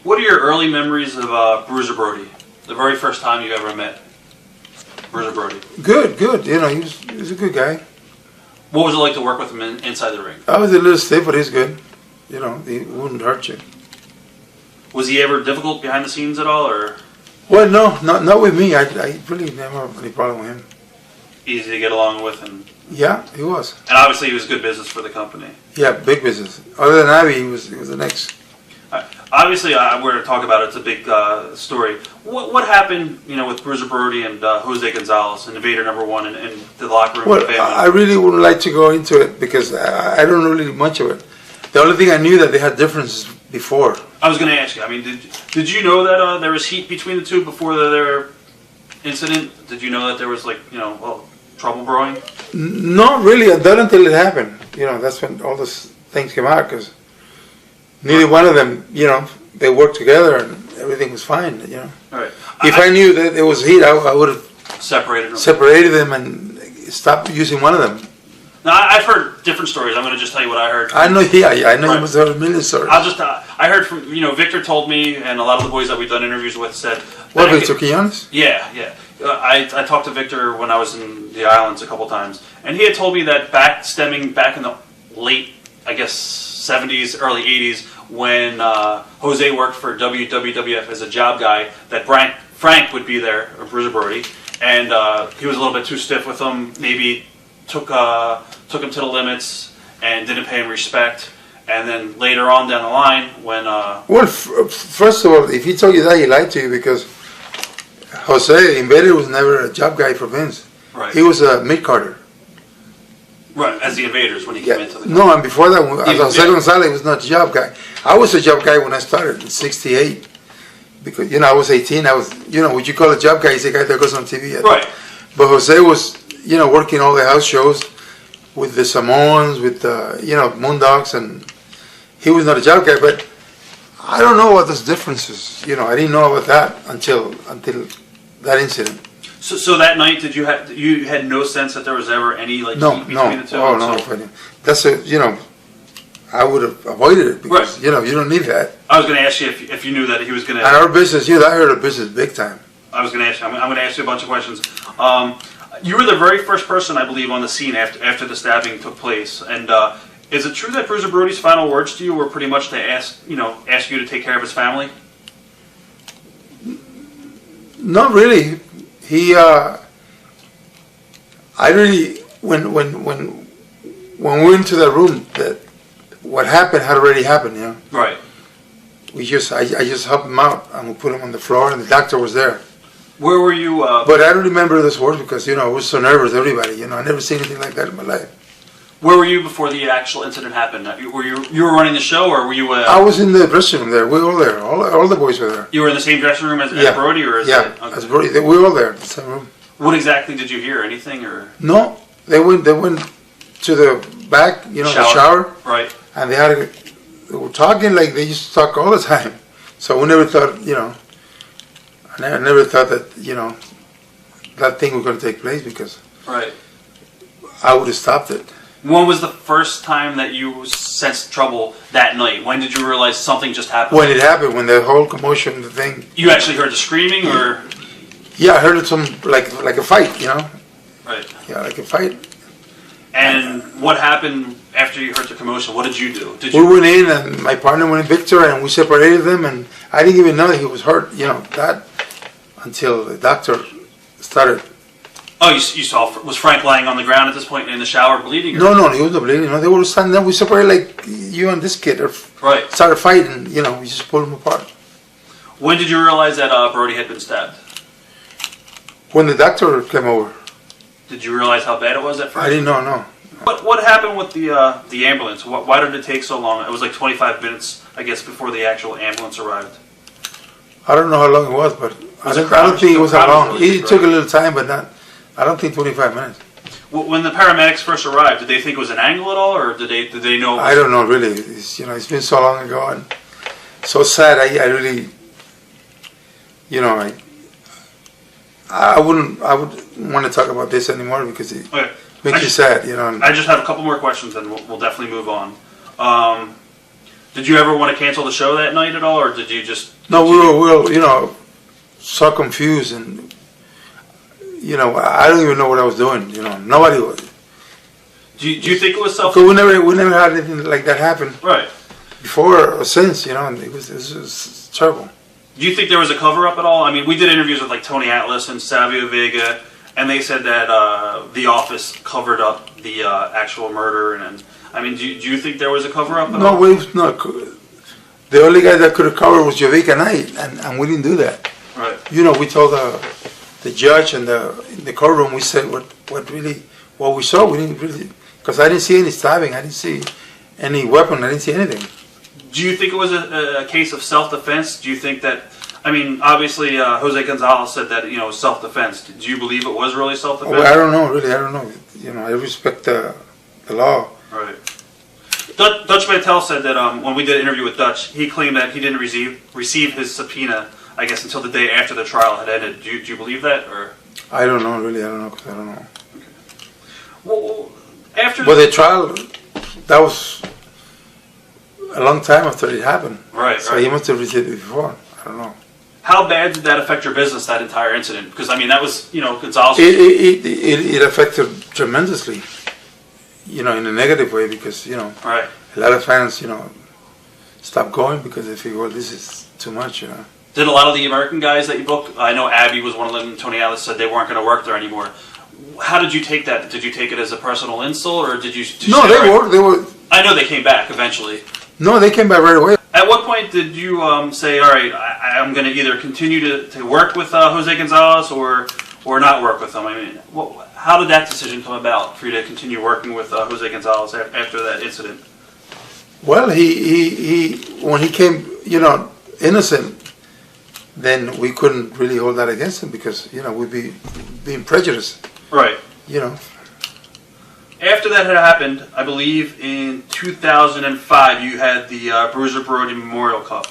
What are your early memories of Bruiser Brody? The very first time you ever met Bruiser Brody? Good. You know, he was a good guy. What was it like to work with him inside the ring? I was a little stiff, but he's good. You know, he wouldn't hurt you. Was he ever difficult behind the scenes at all, or? Well, no, not with me. I really never had any problem with him. Easy to get along with, and yeah, he was. And obviously, he was good business for the company. Yeah, big business. Other than Abby, he was the next. Obviously, we're to talk about it. It's a big story. What happened, you know, with Bruiser Brody and Jose Gonzalez and Invader #1 and the locker room? Well, I really wouldn't like to go into it because I don't know really much of it. The only thing I knew that they had differences before. I was going to ask you. I mean, did you know that there was heat between the two before their incident? Did you know that there was trouble brewing? Not really. Not until it happened. You know, that's when all those things came out because neither one of them, you know, they worked together and everything was fine. You know. All right. If I knew that it was heat, I would have separated them and stopped using one of them. Now, I've heard different stories. I'm going to just tell you what I heard. I know. Yeah, I know. Right. You must have heard a million stories. I heard from Victor told me, and a lot of the boys that we've done interviews with said. What, Victor Quillones? Yeah. I talked to Victor when I was in the islands a couple times, and he had told me that stemming back in the late, I guess, 70s, early 80s, when Jose worked for WWF as a job guy, that Frank would be there, or Bruiser Brody, and he was a little bit too stiff with him, maybe took him to the limits and didn't pay him respect. And then later on down the line, when well, first of all, if he told you that, he lied to you because Jose Invader was never a job guy for Vince. Right. He was a mid-carder. Right, as the Invaders when he came into the company. No, and before that, Jose Gonzalez was not a job guy. I was a job guy when I started in '68 because I was 18. I was what you call a job guy is a guy that goes on TV. Right. But Jose was working all the house shows with the Samoans, with Moondogs, and he was not a job guy. But I don't know what those differences. I didn't know about that until that incident. So that night, you had no sense that there was ever any heat between the two? Oh no, that's I would have avoided it because you don't need that. I was going to ask you if you knew that he was going to. And our business, I heard of business big time. I was going to ask you. I'm going to ask you a bunch of questions. You were the very first person, I believe, on the scene after the stabbing took place. And is it true that Bruiser Brody's final words to you were pretty much to ask you to take care of his family? Not really. He, I really, when we went into that room, that what happened had already happened. Right. I just helped him out and we put him on the floor, and the doctor was there. Where were you? But I don't remember those words because I was so nervous. Everybody, I never seen anything like that in my life. Where were you before the actual incident happened? Were you running the show, or were you? I was in the dressing room there. We were all there. All the boys were there. You were in the same dressing room as Brody, or as Brody. We were all there in the same room. What exactly did you hear? Anything or? No, they went to the back, the shower. Right. And they were talking like they used to talk all the time. So we never thought, I never thought that, that thing was going to take place because I would have stopped it. When was the first time that you sensed trouble that night? When did you realize something just happened? When it happened, when the whole commotion, the thing. You actually heard the screaming, or? Yeah, I heard it like a fight, Right. Yeah, like a fight. And what happened after you heard the commotion? What did you do? We went in, and my partner went in, Victor, and we separated them, and I didn't even know that he was hurt, that until the doctor started. Oh, you saw, was Frank lying on the ground at this point in the shower bleeding? Or? No, he was not bleeding. They were standing there. We separated like you and this kid. Started fighting, we just pulled them apart. When did you realize that Brody had been stabbed? When the doctor came over. Did you realize how bad it was at first? I didn't know, no. What happened with the ambulance? Why did it take so long? It was like 25 minutes, I guess, before the actual ambulance arrived. I don't know how long it was, but I don't think it was that long. It took a little time, but I don't think 25 minutes. When the paramedics first arrived, did they think it was an angle at all, or did they know? I don't know, really. It's been so long ago and so sad. I really, I would want to talk about this anymore because it makes you sad, I just have a couple more questions, and we'll definitely move on. Did you ever want to cancel the show that night at all, or did you just? No, we were so confused, and I don't even know what I was doing. Nobody was. Do you think it was self? Because we never had anything like that happen Right. before or since. And it was terrible. Do you think there was a cover up at all? I mean, we did interviews with like Tony Atlas and Savio Vega, and they said that The Office covered up the actual murder. And I mean, do you think there was a cover up? No, the only guy that could have covered was Jovic and I, and we didn't do that. Right. We told the judge and the courtroom. We said what we saw. We didn't really, because I didn't see any stabbing. I didn't see any weapon. I didn't see anything. Do you think it was a case of self-defense? Do you think that? I mean, obviously, Jose Gonzalez said that self-defense. Do you believe it was really self-defense? Well, I don't know. Really, I don't know. I respect the law. Right. Dutch Mantel said that when we did an interview with Dutch, he claimed that he didn't receive his subpoena, I guess, until the day after the trial had ended. Do you believe that, or? I don't know. Really, I don't know. 'Cause I don't know. Okay. Well, after. But the trial, that was a long time after it happened. Right. So he must have received it before. I don't know. How bad did that affect your business, that entire incident? Because I mean, that was Gonzalez. It affected tremendously. In a negative way, because Right. a lot of fans stopped going because they figure, well, this is too much. Did a lot of the American guys that you booked? I know Abby was one of them. Tony Atlas said they weren't going to work there anymore. How did you take that? Did you take it as a personal insult, or did you? No, they were. I know they came back eventually. No, they came back right away. At what point did you say, all right, I'm going to either continue to work with Jose Gonzalez or not work with him? I mean, how did that decision come about for you to continue working with Jose Gonzalez after that incident? Well, he when he came, innocent, then we couldn't really hold that against him because we'd be being prejudiced. Right. After that had happened, I believe in 2005, you had the Bruiser Brody Memorial Cup.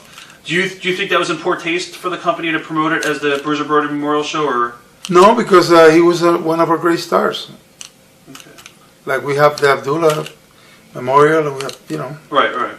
Do you think that was in poor taste for the company to promote it as the Bruiser Brody Memorial Show, or? No, because he was one of our great stars. Okay. Like we have the Abdullah Memorial, and we have Right.